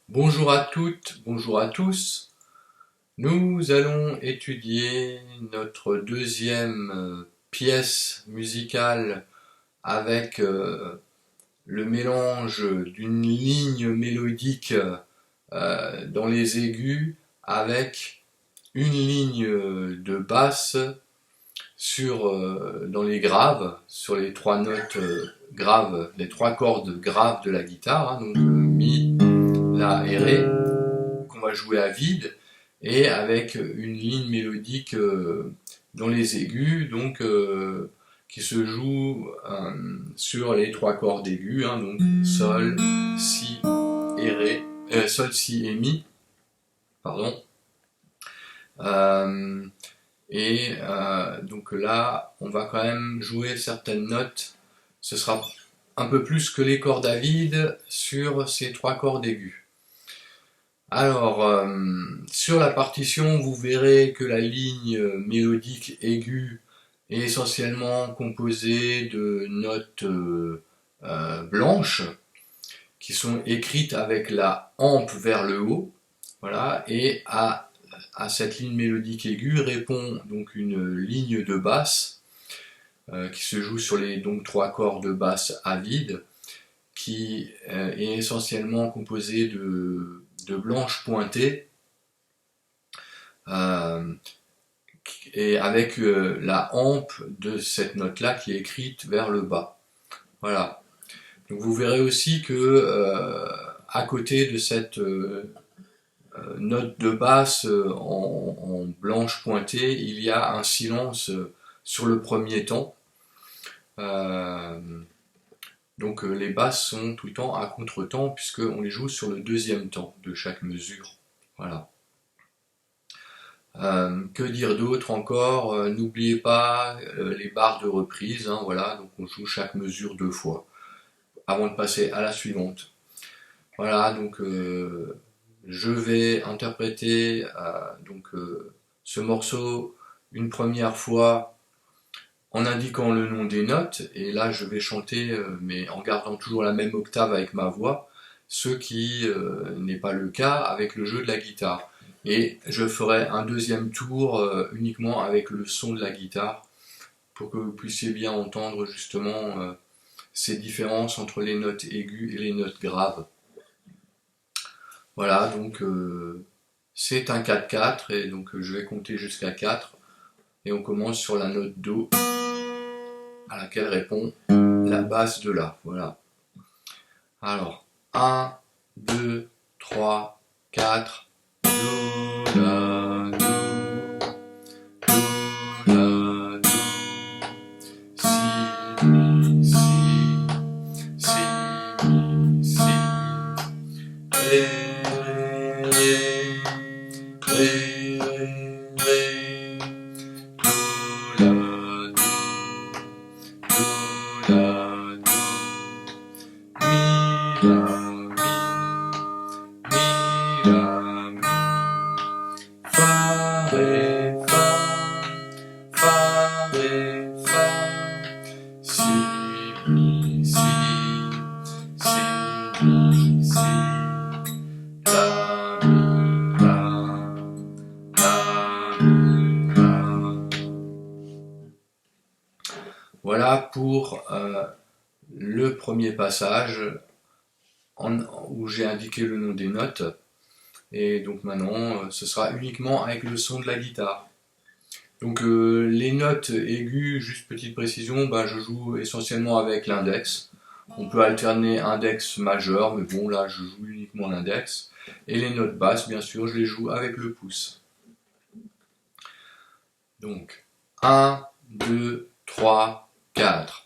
Bonjour à toutes, bonjour à tous. Nous allons étudier notre deuxième pièce musicale avec le mélange d'une ligne mélodique dans les aigus avec une ligne de basse dans les graves, sur les trois notes graves, les trois cordes graves de la guitare, hein, donc mi, la et ré, qu'on va jouer à vide, et avec une ligne mélodique dans les aigus, donc qui se joue sur les trois cordes aiguës, hein, donc sol, si et ré, sol, si et mi, pardon. Donc là, on va quand même jouer certaines notes. Ce sera un peu plus que les cordes à vide sur ces trois cordes aiguës. Alors, sur la partition, vous verrez que la ligne mélodique aiguë est essentiellement composée de notes blanches qui sont écrites avec la hampe vers le haut. Voilà, et à cette ligne mélodique aiguë répond donc une ligne de basse qui se joue sur les donc trois cordes de basse à vide, qui est essentiellement composée de blanches pointées et avec la hampe de cette note là qui est écrite vers le bas. Voilà. Donc vous verrez aussi que à côté de cette note de basse en blanche pointée, il y a un silence sur le premier temps. Donc les basses sont tout le temps à contre-temps puisqu'on les joue sur le deuxième temps de chaque mesure. Voilà. Que dire d'autre encore? N'oubliez pas les barres de reprise, hein, voilà, donc on joue chaque mesure deux fois avant de passer à la suivante. Voilà, donc je vais interpréter ce morceau une première fois en indiquant le nom des notes, et là je vais chanter mais en gardant toujours la même octave avec ma voix, ce qui n'est pas le cas avec le jeu de la guitare. Et je ferai un deuxième tour uniquement avec le son de la guitare pour que vous puissiez bien entendre justement ces différences entre les notes aiguës et les notes graves. Voilà, donc c'est un 4-4 et donc je vais compter jusqu'à 4 et on commence sur la note Do à laquelle répond la basse de La. Voilà. Alors, 1, 2, 3, 4. Do, la, do, do, la, do. Si, mi, si, mi, si. Ré, ré, ré, ré, ré. Do, la, do, do, la, do. Mi, la, mi. Fa, ré, fa, ré, fa. Si, mi, si, mi, si. La, mi, mi, la. Voilà pour le premier passage où j'ai indiqué le nom des notes. Et donc maintenant, ce sera uniquement avec le son de la guitare. Donc les notes aiguës, juste petite précision, je joue essentiellement avec l'index. On peut alterner index majeur, mais bon là je joue uniquement l'index. Et les notes basses, bien sûr, je les joue avec le pouce. Donc 1, 2, 3, 4.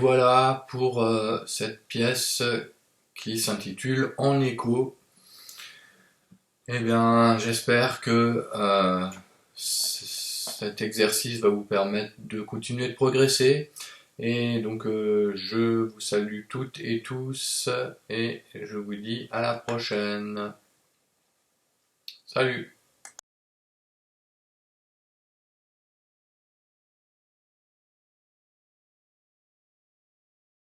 voilà pour cette pièce qui s'intitule En écho. Eh bien, j'espère que cet exercice va vous permettre de continuer de progresser. Et donc, je vous salue toutes et tous et je vous dis à la prochaine. Salut!